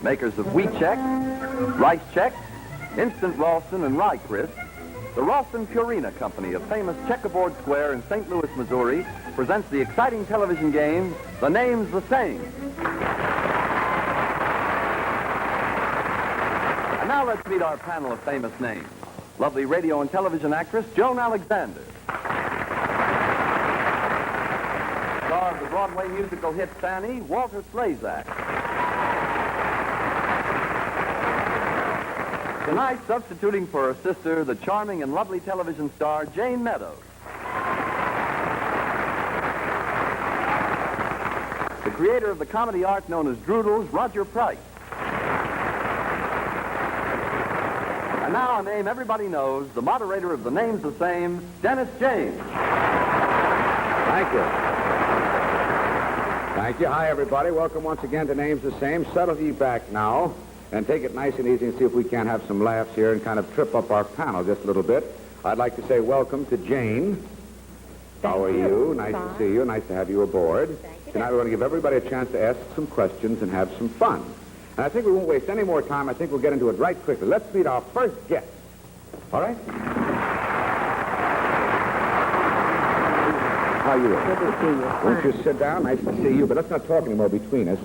Makers of Wheat Chex, Rice Chex, Instant Ralston and Rye Crisp, the Ralston Purina Company of famous Checkerboard Square in St. Louis, Missouri, presents the exciting television game, The Name's the Same. And now let's meet our panel of famous names. Lovely radio and television actress, Joan Alexander. Star of the Broadway musical hit Fanny, Walter Slezak. Tonight, substituting for her sister, the charming and lovely television star, Jane Meadows. The creator of the comedy art known as Droodles, Roger Price. And now a name everybody knows, the moderator of The Name's the Same, Dennis James. Thank you. Thank you. Hi, everybody. Welcome once again to Names the Same. Settle you back now and take it nice and easy and see if we can't have some laughs here and kind of trip up our panel just a little bit. I'd like to say welcome to Jane. How are you? Nice to see you. Nice to have you aboard. Tonight we're going to give everybody a chance to ask some questions and have some fun. And I think we won't waste any more time. I think we'll get into it right quickly. Let's meet our first guest. All right? How are you? Good to see you. Won't you sit down? Nice to see you. But let's not talk anymore between us.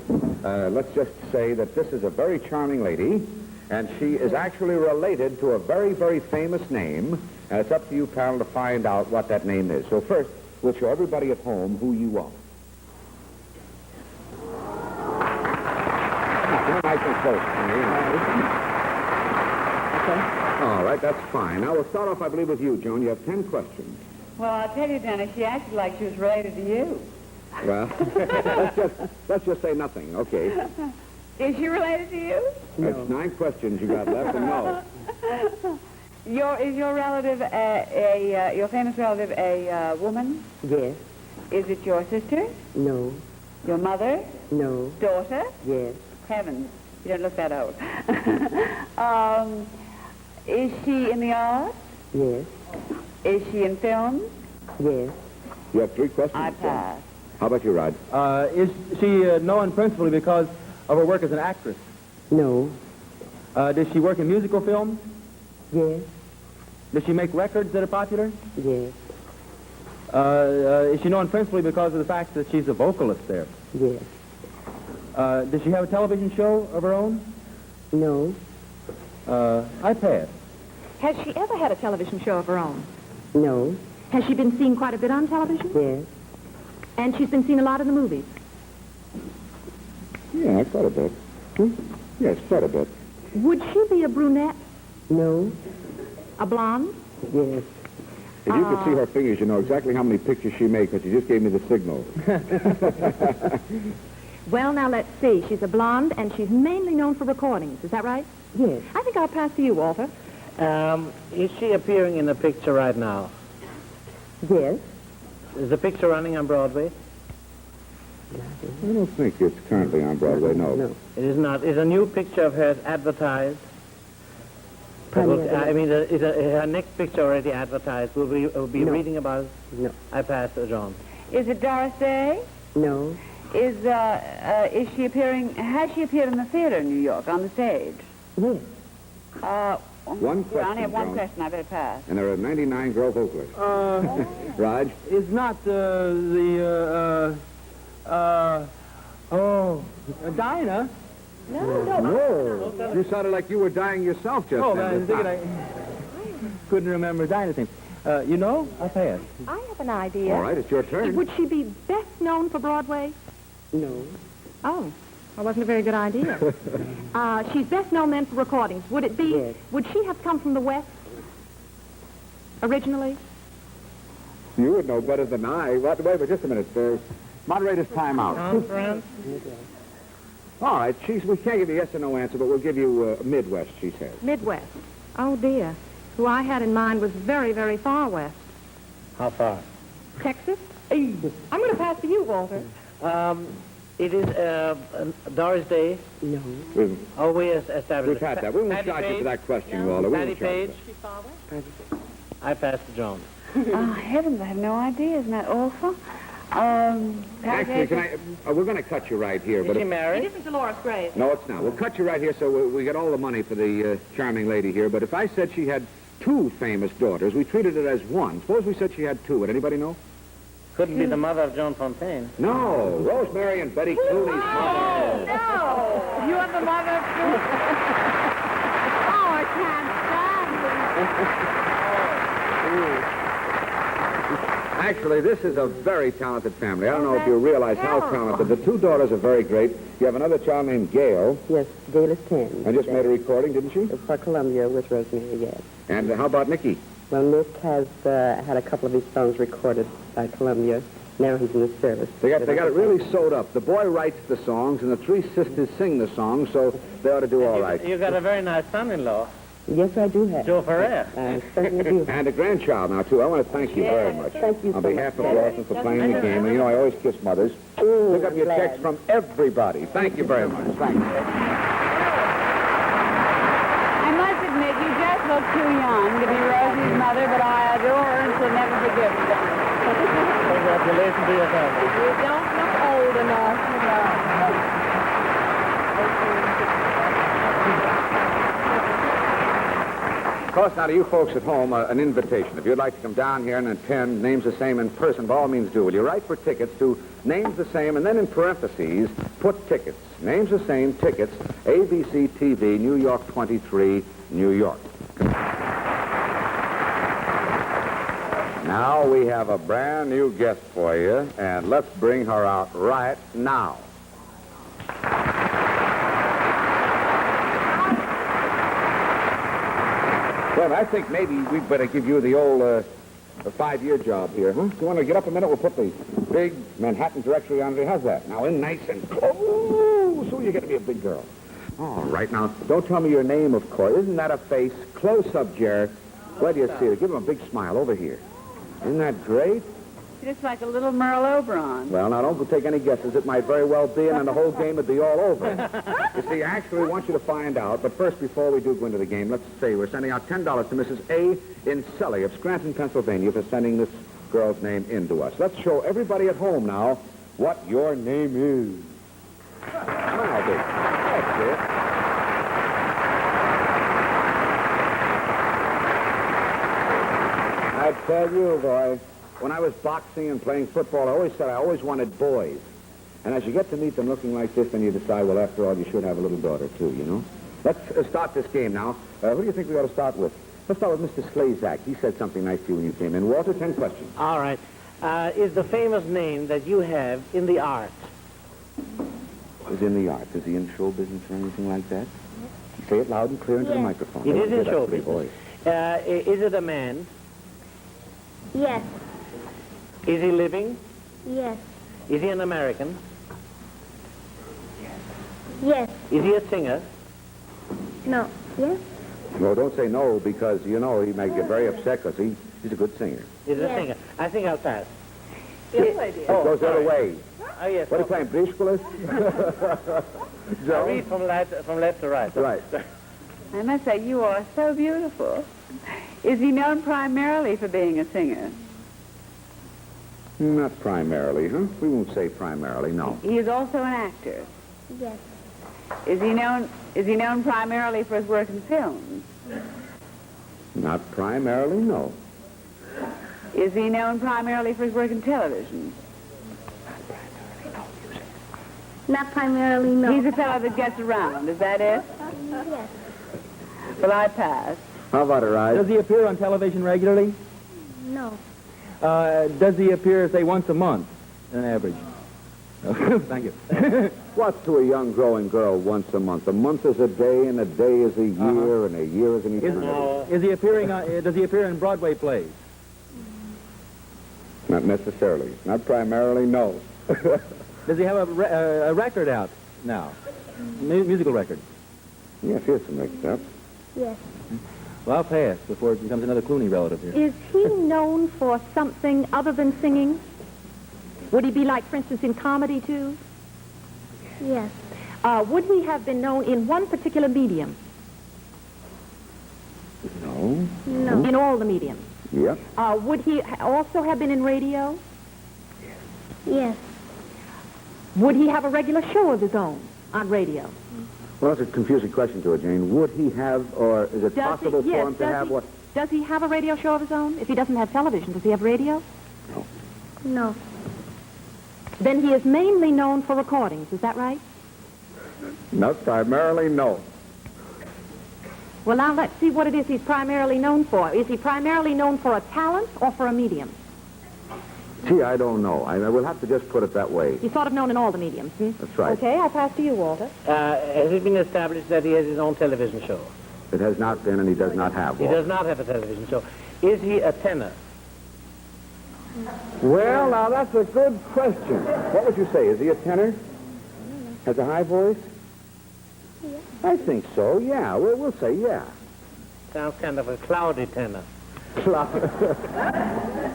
Let's just say that this is a very charming lady, and she is actually related to a very, very famous name. And it's up to you, panel, to find out what that name is. So first, we'll show everybody at home who you are. Come nice and close to me. Okay. All right, that's fine. Now, we'll start off, I believe, with you, Joan. You have 10 questions. Well, I'll tell you, Dennis, she acted like she was related to you. Well, let's just say nothing. Okay. Is she related to you? That's 9 questions you got left, and no. Is your relative, your famous relative, a woman? Yes. Is it your sister? No. Your mother? No. Daughter? Yes. Heavens, you don't look that old. Is she in the arts? Yes. Is she in film? Yes. You have 3 questions. I Joan. pass. How about you, Rod? Is she known principally because of her work as an actress? No. Does she work in musical films? Yes. Does she make records that are popular? Yes. Is she known principally because of the fact that she's a vocalist there? Yes. Does she have a television show of her own? No. I pass. Has she ever had a television show of her own? No. Has she been seen quite a bit on television? Yes. And she's been seen a lot in the movies? Yeah, quite a bit. Yes, quite a bit. Would she be a brunette? No. A blonde? Yes. If you could see her fingers, you know exactly how many pictures she makes, but she just gave me the signal. Well, now let's see. She's a blonde, and she's mainly known for recordings. Is that right? Yes. I think I'll pass to you, Walter. Is she appearing in a picture right now? Yes. Is the picture running on Broadway? I don't think it's currently on Broadway, no. No. It is not. Is a new picture of hers advertised? Pardon me, I mean, is her next picture already advertised? Will we be No. reading about it? No. I pass to John. Is it Doris Day? No. Is she appearing, has she appeared in the theater in New York, on the stage? Yes. One I only have question, one Joan. question, I better pass. And there are 99 girl vocalists. Raj? Is not Dinah? No. You sounded like you were dying yourself just Oh, then. I was thinking I couldn't remember Dinah's name. You know, I pass. I have an idea. All right, it's your turn. Would she be best known for Broadway? No. Oh, that wasn't a very good idea. She's best known then for recordings. Would it be, Yes. would she have come from the West originally? You would know better than I. Wait, but just a minute. Moderator's time out. Conference? All right, we can't give you a yes or no answer, but we'll give you Midwest, she says. Midwest. Oh, dear. Who I had in mind was very, very far west. How far? Texas? I'm going to pass to you, Walter. It is Doris Day. No. Oh, we established. We've had that. We won't Patty charge you Page? for that question, Walter. We Patty won't charge you Page. for that. I pass to John. Oh, heavens, I have no idea. Isn't that awful? Actually, can I... we're going to cut you right here, but... Is she if- It married? isn't Dolores Gray. No, it's not. We'll cut you right here so we get all the money for the charming lady here. But if I said she had two famous daughters, we treated it as one. Suppose we said she had two. Would anybody know? Couldn't be the mother of Joan Fontaine. No. Rosemary and Betty Clooney's mother. No! You are the mother of two. Oh, I can't stand Actually, this is a very talented family. I don't know if you realize how talented. The two daughters are very great. You have another child named Gail. Yes, Gail is 10. I just made a recording, didn't she? For Columbia with Rosemary, yes. And how about Nicky? Well, Nick has had a couple of his songs recorded by Columbia. Now he's in the service. They got it really sewed up. The boy writes the songs, and the three sisters sing the songs, so they ought to do all right. You got a very nice son-in-law, Yes, I do have. Joe Ferrer. I certainly do. And a grandchild now, too. I want to thank you very much. Thank you On so behalf of much. Lawson for playing the game. And, you know, I always kiss mothers. Pick up your glad. text from everybody. Thank you very much. Thank you. I must admit, you just look too young to be Rosie's mother, but I adore her and shall never forgive her. Congratulations to your family. You don't look old enough. Of course, now to you folks at home, an invitation. If you'd like to come down here and attend Names the Same in person, by all means do. Will you write for tickets to Names the Same, and then in parentheses, put tickets. Names the Same, tickets, ABC TV, New York 23, New York. Now we have a brand new guest for you, and let's bring her out right now. Well, I think maybe we'd better give you the old 5-year job here, huh? You want to get up a minute? We'll put the big Manhattan directory on there. How's that? Now, in nice and close. So you're going to be a big girl. All right, now, don't tell me your name, of course. Isn't that a face? Close up, Jerry. Where do you see it? Give him a big smile over here. Isn't that great? Just like a little Merle Oberon. Well, now, don't take any guesses. It might very well be, and then the whole game would be all over. You see, I actually want you to find out, but first, before we do go into the game, let's say we're sending out $10 to Mrs. A. Inselli of Scranton, Pennsylvania, for sending this girl's name in to us. Let's show everybody at home now what your name is. Smile, baby. That's it. I tell you, boy, when I was boxing and playing football, I always said I always wanted boys. And as you get to meet them looking like this, then you decide, well, after all, you should have a little daughter, too, you know? Let's start this game now. Who do you think we ought to start with? Let's start with Mr. Slazak. He said something nice to you when you came in. Walter, 10 questions. All right. Is the famous name that you have in the arts? Is in the arts. Is he in show business or anything like that? Say it loud and clear into the microphone. It I is want to in hear show that pretty business. voice. Is it a man? Yes, Is he living? yes, Is he an American? yes, Is he a singer? no, yes, No, don't say no, because, you know, he may get very upset because he's a good singer. Is a Yes. singer? I think I'll pass. It goes the other way. Oh, yes. What are you playing, Briscoe? I read from left to right. Right. I must say, you are so beautiful. Is he known primarily for being a singer? Not primarily, huh? We won't say primarily, no. He is also an actor. yes, Is he known primarily for his work in films? Not primarily, no. Is he known primarily for his work in television? not primarily, no. He's a fellow that gets around, is that it? Yes, Well, I pass. How about it, Ride? Does he appear on television regularly? no, Does he appear, say, once a month, on average? Thank you. What's to a young growing girl once a month? A month is a day, and a day is a year, and a year is an eternity. Is he appearing? Does he appear in Broadway plays? Not necessarily. Not primarily, no. Does he have a record out now? Musical record? Yes, here's some mixed up. yes. Well, I'll pass before it becomes another Clooney relative here. Is he known for something other than singing? Would he be like, for instance, in comedy, too? Yes, Would he have been known in one particular medium? No. no, In all the mediums? Yep. Would he also have been in radio? Yes. Would he have a regular show of his own on radio? Well, that's a confusing question to her, Jane. Would he have, or is it possible for him to have what? Does he have a radio show of his own? If he doesn't have television, does he have radio? No. Then he is mainly known for recordings, is that right? Not primarily, no. Well, now let's see what it is he's primarily known for. Is he primarily known for a talent or for a medium? Gee, I don't know. I will have to just put it that way. He's sort of known in all the mediums, hmm? That's right. Okay, I pass to you, Walter. Has it been established that he has his own television show? It has not been, and he does not have He one. does not have a television show. Is he a tenor? Well, now, that's a good question. What would you say? Is he a tenor? Has a high voice? Yeah. I think so, yeah. We'll say yeah. Sounds kind of a cloudy tenor.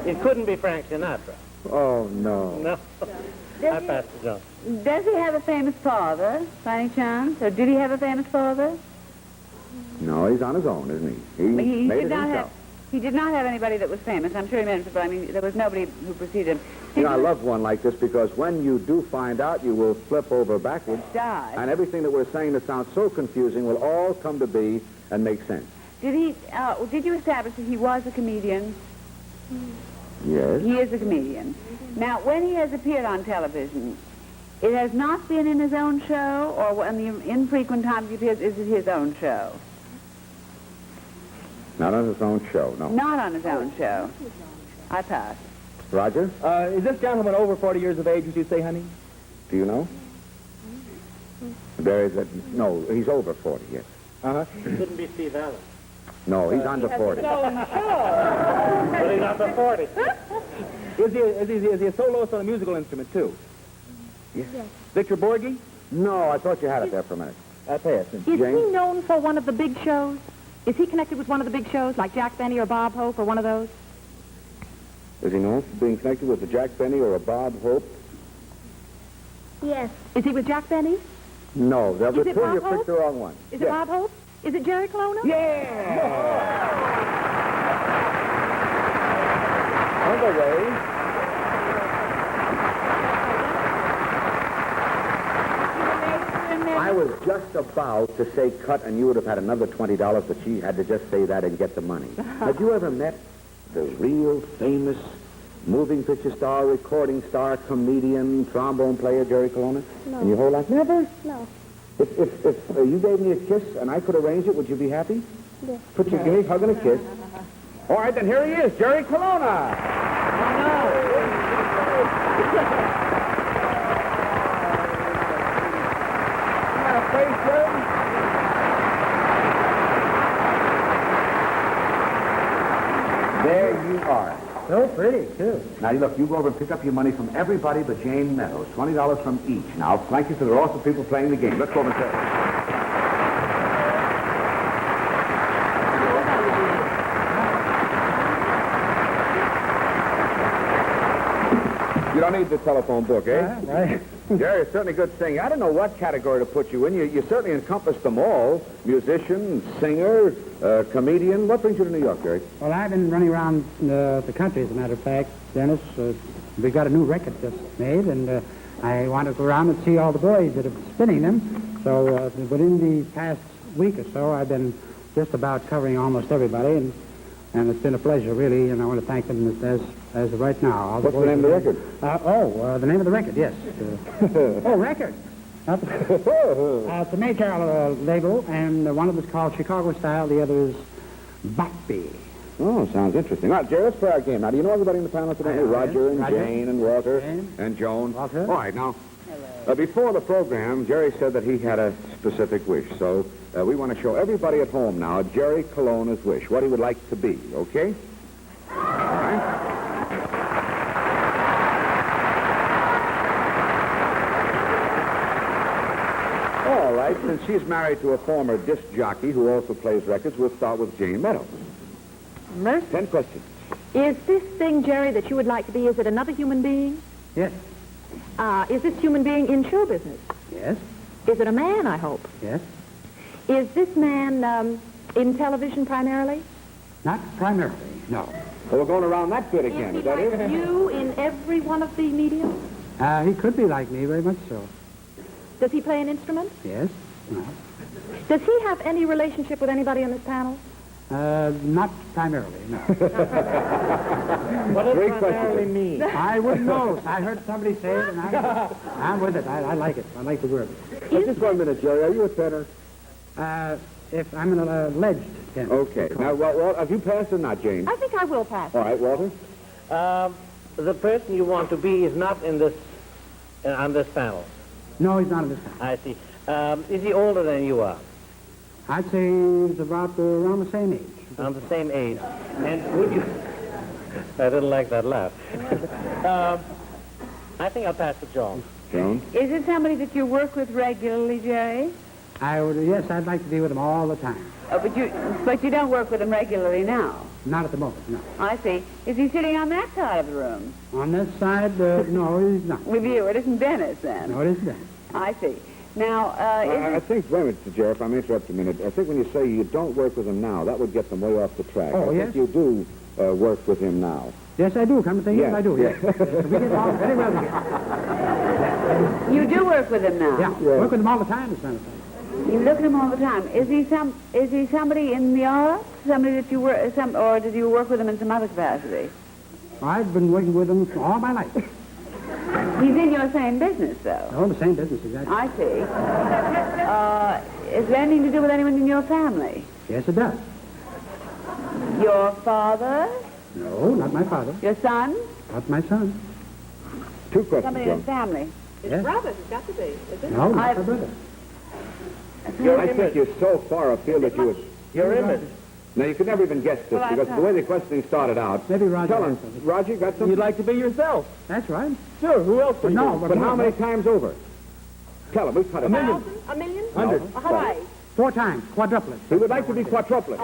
It couldn't be Frank Sinatra. Oh, no. No. I pass to John. Does he have a famous father, by any chance? Or did he have a famous father? No, he's on his own, isn't he? He made did it not himself. he did not have anybody that was famous. I'm sure he meant it, but I mean, there was nobody who preceded him. You know, I love one like this because when you do find out, you will flip over backwards. Died. And everything that we're saying that sounds so confusing will all come to be and make sense. Did you establish that he was a comedian? Yes. He is a comedian. Now, when he has appeared on television, it has not been in his own show, or when the infrequent times he appears, is it his own show? Not on his own show, no. Not on his own show. I pass. Roger, Is this gentleman over 40 years of age, as you say, honey? do you know? There is a... No, he's over 40, yes. Uh-huh. Couldn't be Steve Allen. No, he's under 40. But he's under 40. Is he a soloist on a musical instrument, too? Yes. Victor Borge? No, I thought you had it there for a minute. Pass. Is he known for one of the big shows? Is he connected with one of the big shows, like Jack Benny or Bob Hope or one of those? Is he known for being connected with a Jack Benny or a Bob Hope? Yes. Is he with Jack Benny? No, the Is it two Bob you Hope? picked the wrong one. Is Yes. it Bob Hope? Is it Jerry Colonna? Yeah! On the way. I was just about to say cut, and you would have had another $20, but she had to just say that and get the money. Had you ever met the real famous moving picture star, recording star, comedian, trombone player, Jerry Colonna? No. In your whole life? Never? No. If you gave me a kiss and I could arrange it, would you be happy? Yes. Give me a hug and a kiss. All right, then here he is, Jerry Colonna. There you are. So pretty, too. Now, look, you go over and pick up your money from everybody but Jane Meadows. $20 from each. Now, like you said, there are also people playing the game. Let's go over and tell. You don't need the telephone book, eh? Right. Jerry, it's certainly good singing. I don't know what category to put you in. You certainly encompass them all. Musician, singer, comedian. What brings you to New York, Jerry? Well, I've been running around the country, as a matter of fact, Dennis. We got a new record just made, and I want to go around and see all the boys that are spinning them. So within the past week or so, I've been just about covering almost everybody, and it's been a pleasure, really, and I want to thank them as of right now. All What's the name of the record? The name of the record, yes. Record. It's a major label, and one of them is called Chicago Style, the other is Botby. Oh, sounds interesting. All right, Jerry, let's play our game. Now, do you know everybody in the panel today? Roger and Roger. Jane and Walter Jane. and Joan. Walter. All right, now, before the program, Jerry said that he had a specific wish. So we want to show everybody at home now Jerry Colonna's wish, what he would like to be, okay? All right. All right, since she's married to a former disc jockey who also plays records, we'll start with Jane Meadows. Mercy. 10 questions. Is this thing, Jerry, that you would like to be, is it another human being? Yes. Is this human being in show business? Yes. Is it a man, I hope? Yes. Is this man in television primarily? Not primarily, no. Well, we're going around that bit again. Is Is he that like it? you in every one of the mediums? He could be like me, very much so. Does he play an instrument? Yes. No. Does he have any relationship with anybody on this panel? Not primarily, no. What does Great primarily question. mean? I wouldn't know. I heard somebody say it, and I'm with it. I like it. I like the word. Just 1 minute, Jerry. Are you a tenor? If I'm an alleged tenor. Okay. Now, have you passed or not, Jane? I think I will pass. All right, Walter? The person you want to be is not in this on this panel. No, he's not in this panel. I see. Is he older than you are? I'd say he's about around the same age. On the same age. And would you... I didn't like that laugh. I think I'll pass to Joan. Joan? Is it somebody that you work with regularly, Jerry? Yes, I'd like to be with him all the time. Oh, but you don't work with him regularly now. Not at the moment, no. I see. Is he sitting on that side of the room? On this side, no, he's not. With you. It isn't Dennis, then. No, it isn't that. I see. Now, I think, wait a minute, Jerry, if I may interrupt a minute. I think when you say you don't work with him now, that would get them way off the track. Oh, I yes? think you do work with him now. Yes, I do. Come to think of it, Yes, I do, yes. yes. Yes, we get along very well together. you do work with him now? Yeah, work with him all the time, as a matter of fact. You look at him all the time. Is he somebody in the arts? Somebody that you work, or did you work with him in some other capacity? I've been working with him all my life. He's in your same business, though. Oh, the same business, exactly. I see. Is there anything to do with anyone in your family? Yes, it does. Your father? No, not my father. Your son? Not my son. Two questions, Somebody in Joan. his family? Yes. Brothers, it's got to be. No, not I've- my brother. I think you're so far afield that you would... Your image. Now, you could never even guess this, Well, I because thought- the way the questioning started out... Maybe Roger. Tell him, has something. Roger, you got something? You'd like to be yourself. That's right. Sure, who else But would no, you? But how many times over? Tell him, we've cut it. A million? Hundred. Hawaii. 4 times, quadruplet. He would like to be quadruplet.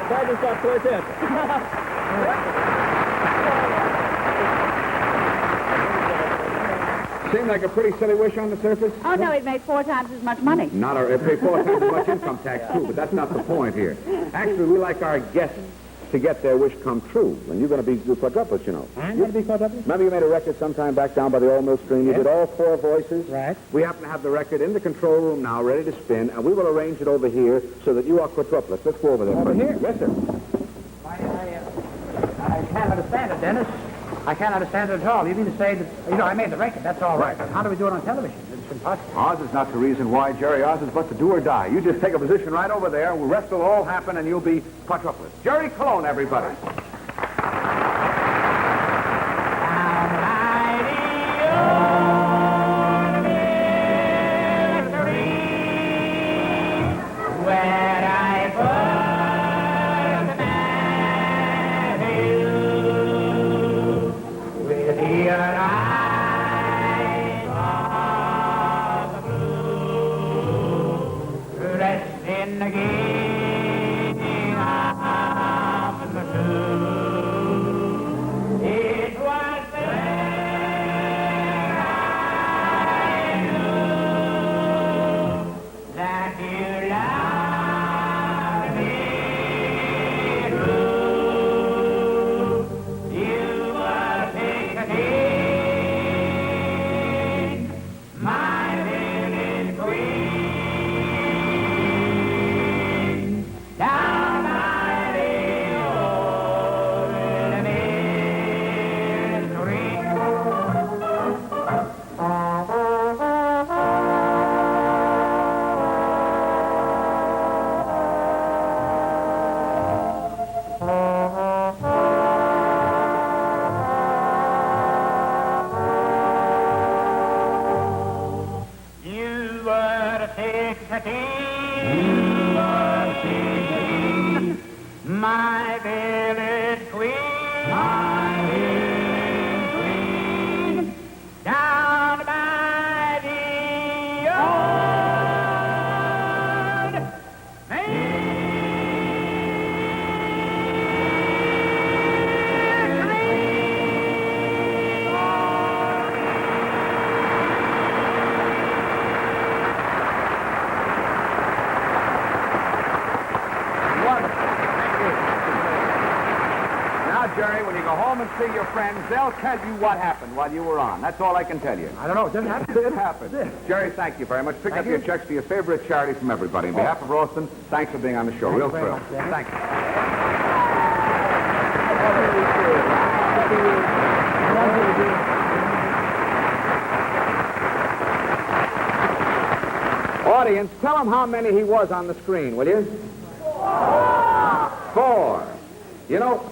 Barbershop quartet. Seemed like a pretty silly wish on the surface. Oh, no, it makes 4 times as much money. Not our, pay 4 times as much income tax, too, but that's not the point here. Actually, we like our guests to get their wish come true. And you're going to be quadruplets, you know. I'm going to be quadruplet? Remember you made a record sometime back down by the old mill stream? You Yes. did all 4 voices? Right. We happen to have the record in the control room now, ready to spin, and we will arrange it over here so that you are quadruplets. Let's go over there. Over first. here? Yes, sir. I can't understand it, Dennis. I can't understand it at all. You mean to say that, I made the record, that's all right. But how do we do it on television? It's impossible. Ours is not the reason why, Jerry. Ours is but to do or die. You just take a position right over there, and the rest will all happen, and you'll be quadruplets. Jerry Colon, everybody. My village queen, my village queen, down by the old see your friends, they'll tell you what happened while you were on. That's all I can tell you. I don't know. It just happened. It happened. Jerry, thank you very much. Pick up your checks for your favorite charity from everybody. On behalf of Ralston, thanks for being on the show. Real very thrill. much, Dennis. Thank you. Audience, tell him how many he was on the screen, will you? 4. You know,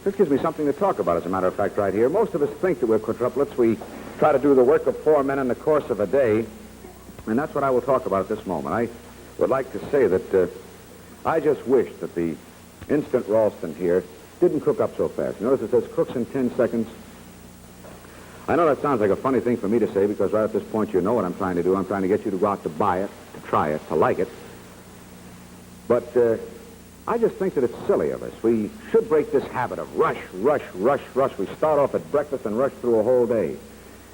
this gives me something to talk about, as a matter of fact, right here. Most of us think that we're quadruplets. We try to do the work of 4 men in the course of a day, and that's what I will talk about at this moment. I would like to say that I just wish that the instant Ralston here didn't cook up so fast. You notice it says cooks in 10 seconds. I know that sounds like a funny thing for me to say, because right at this point you know what I'm trying to do. I'm trying to get you to go out to buy it, to try it, to like it. But I just think that it's silly of us. We should break this habit of rush, rush, rush, rush. We start off at breakfast and rush through a whole day.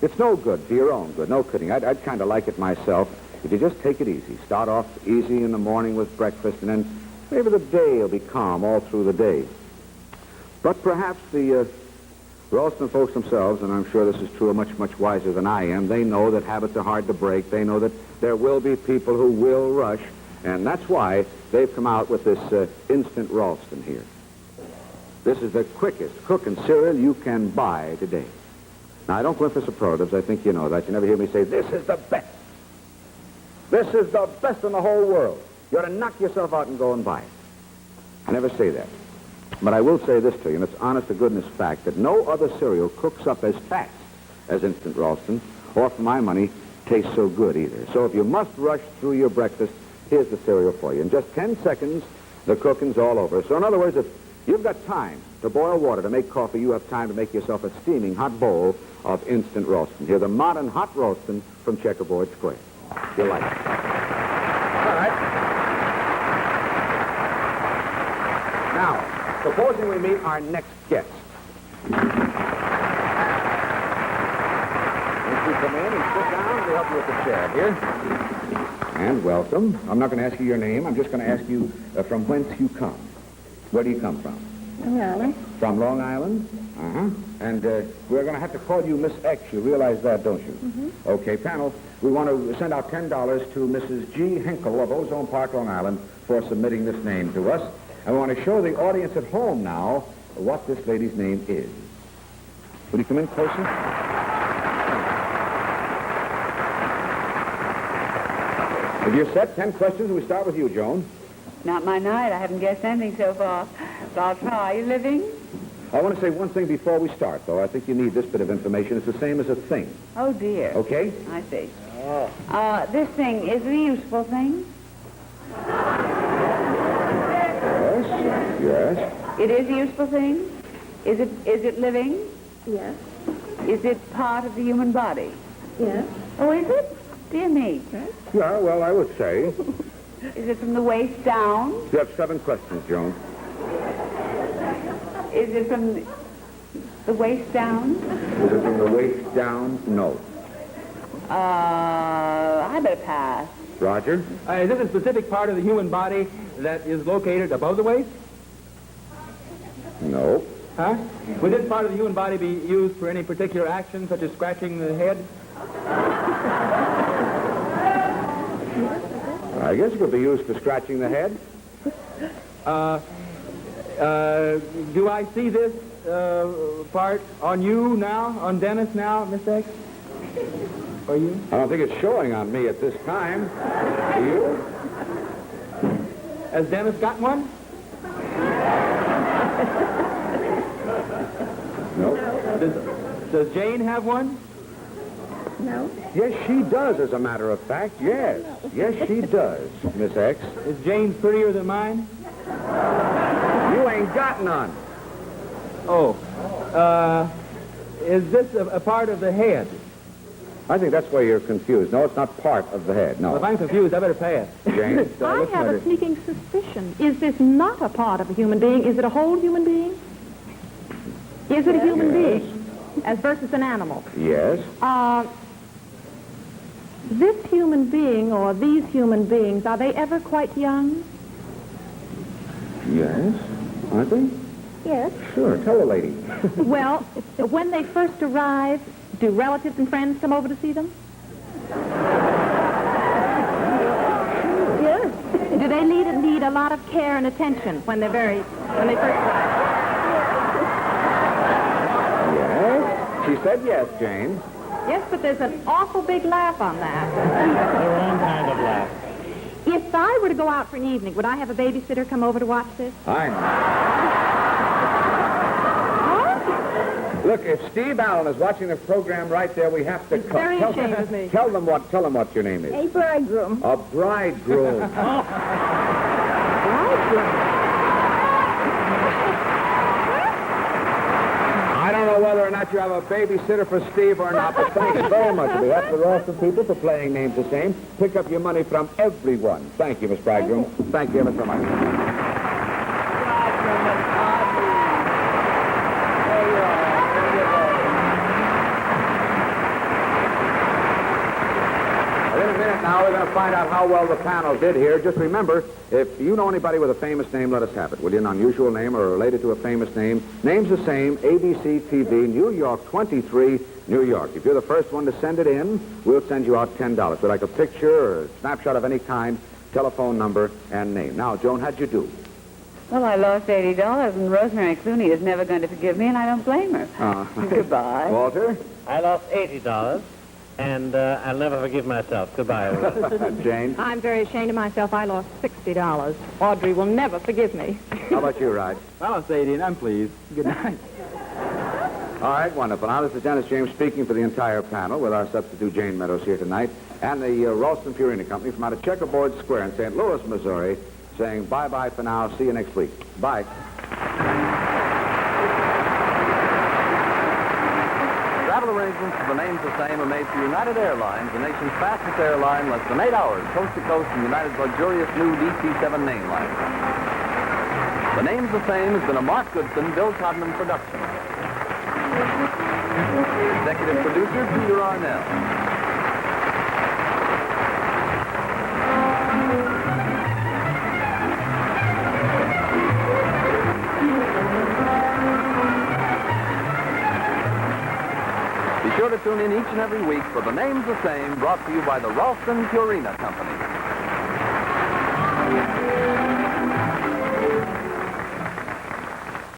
It's no good for your own good. No kidding. I'd kind of like it myself if you just take it easy. Start off easy in the morning with breakfast, and then maybe the day will be calm all through the day. But perhaps the Ralston folks themselves, and I'm sure this is true, are much, much wiser than I am. They know that habits are hard to break. They know that there will be people who will rush, and that's why they've come out with this instant Ralston here. This is the quickest cooking cereal you can buy today. Now, I don't go in for superlatives. I think you know that. You never hear me say, this is the best. This is the best in the whole world. You ought to knock yourself out and go and buy it. I never say that. But I will say this to you, and it's honest to goodness fact, that no other cereal cooks up as fast as instant Ralston, or for my money, tastes so good either. So if you must rush through your breakfast, here's the cereal for you. In just 10 seconds, the cooking's all over. So in other words, if you've got time to boil water to make coffee, you have time to make yourself a steaming hot bowl of instant Ralston. Here's a modern hot Ralston from Checkerboard Square. You'll like it. All right. Now, supposing we meet our next guest. Once you come in and sit down, we'll help you with the chair here. And welcome. I'm not going to ask you your name. I'm just going to ask you from whence you come. Where do you come from? Long Island. From Long Island? Uh-huh. And we're going to have to call you Miss X. You realize that, don't you? Mm-hmm. Okay, panel, we want to send out $10 to Mrs. G. Hinkle of Ozone Park, Long Island, for submitting this name to us. And we want to show the audience at home now what this lady's name is. Will you come in closer? If you're set, 10 questions, we start with you, Joan. Not my night. I haven't guessed anything so far. But I'll try. Are you living? I want to say one thing before we start, though. I think you need this bit of information. It's the same as a thing. Oh, dear. Okay? I see. This thing, is it a useful thing? Yes. It is a useful thing? Is it living? Yes. Is it part of the human body? Yes. Oh, is it? Dear me. Yeah, well, I would say. Is it from the waist down? You have 7 questions, Joan. Is it from the waist down? Is it from the waist down? No. I better pass. Roger? Is this a specific part of the human body that is located above the waist? No. Huh? Would this part of the human body be used for any particular action, such as scratching the head? I guess it could be used for scratching the head. Do I see this part on you now, on Dennis now, Miss X? Or you? I don't think it's showing on me at this time. Do you? Has Dennis got one? No. Does Jane have one? No. Yes, she does, as a matter of fact. Yes. Yes, she does, Miss X. Is Jane prettier than mine? You ain't got none. Oh. Is this a part of the head? I think that's where you're confused. No, it's not part of the head. Well, if No. I'm confused, I better pass. Jane? I have a sneaking suspicion. Is this not a part of a human being? Is it a whole human being? Is it a human being as versus an animal? Yes. This human being or these human beings, are they ever quite young? Yes. Aren't they? Yes. Sure, tell the lady. Well, when they first arrive, do relatives and friends come over to see them? Yes. Do they need a lot of care and attention when they first arrive? Yes. She said yes, Jane. Yes, but there's an awful big laugh on that. Their own kind of laugh. If I were to go out for an evening, would I have a babysitter come over to watch this? I know. Look, if Steve Allen is watching the program right there, we have to He's very ashamed of me. Tell them what your name is. A bridegroom. A bridegroom. I don't know whether or not you have a babysitter for Steve or not, but thanks very much. That's the Ralston people for playing names the same. Pick up your money from everyone. Thank you, Miss Bridegroom. Thank you ever so much. In a minute now, we're going to find out how well the panel did here. Just remember, if you know anybody with a famous name, let us have it. Will you? An unusual name or related to a famous name. Name's the same, ABC TV, New York 23, New York. If you're the first one to send it in, we'll send you out $10. We'd like a picture or a snapshot of any kind, telephone number, and name. Now, Joan, how'd you do? Well, I lost $80, and Rosemary Clooney is never going to forgive me, and I don't blame her. Goodbye. Walter? I lost $80, and I'll never forgive myself. Goodbye. Jane? I'm very ashamed of myself. I lost $60. Audrey will never forgive me. How about you, Rod? I lost 80, and I'm pleased. Good night. All right, wonderful. Now, this is Dennis James speaking for the entire panel with our substitute Jane Meadows here tonight and the Ralston Purina Company from out of Checkerboard Square in St. Louis, Missouri, saying bye-bye for now. See you next week. Bye. Travel arrangements for the names the same are made for United Airlines, the nation's fastest airline, less than 8 hours, coast to coast in United's luxurious new DC-7 name line. The names the same has been a Mark Goodson, Bill Todman production. Executive producer, Peter Arnell. Be sure to tune in each and every week for The Name's the Same, brought to you by the Ralston Purina Company.